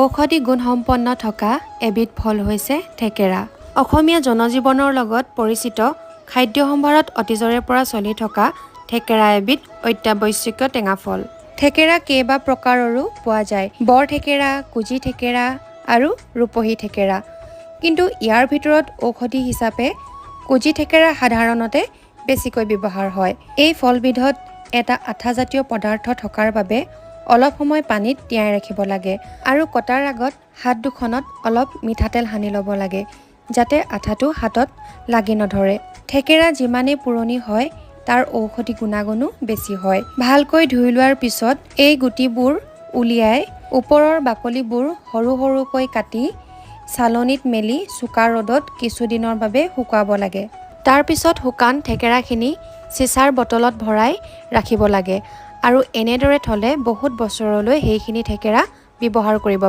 ঔষধি গুণসম্পন্ন থকা এবিধ ফল হৈছে থেকেৰা। অসমীয়া জনজীৱনৰ লগত পৰিচিত খাদ্য সম্ভাৰত অতীজৰে পৰা চলি থকা থেকেৰা এবিধ অত্যাৱশ্যকীয় টেঙা ফল। থেকেৰা কেইবা প্ৰকাৰৰো পোৱা যায়। বৰ থেকেৰা, কুজি থেকেৰা আৰু ৰূপহী থেকেৰা। কিন্তু ইয়াৰ ভিতৰত ঔষধি হিচাপে কুজি থেকেৰা সাধাৰণতে বেছিকৈ ব্যৱহাৰ হয়। এই ফলবিধত এটা আঠাজাতীয় পদাৰ্থ থকাৰ বাবে অলপ সময় পানীত তিয়াই ৰাখিব লাগে আৰু কটাৰ আগত হাত দুখনত অলপ মিঠাতেল সানি ল'ব লাগে যাতে আঠাটো হাতত লাগি নধৰে। থেকেৰা যিমানেই পুৰণি হয় তাৰ ঔষধি গুণাগুণো বেছি হয়। ভালকৈ ধুই লোৱাৰ পিছত এই গুটিবোৰ উলিয়াই ওপৰৰ বাকলিবোৰ সৰু সৰুকৈ কাটি চালনীত মেলি চোকা ৰ'দত কিছুদিনৰ বাবে শুকুৱাব লাগে। তাৰ পিছত শুকান থেকেৰাখিনি চিচাৰ বটলত ভৰাই ৰাখিব লাগে আৰু এনেদৰে থ'লে বহুত বছৰলৈ সেইখিনি থেকেৰা ব্যৱহাৰ কৰিব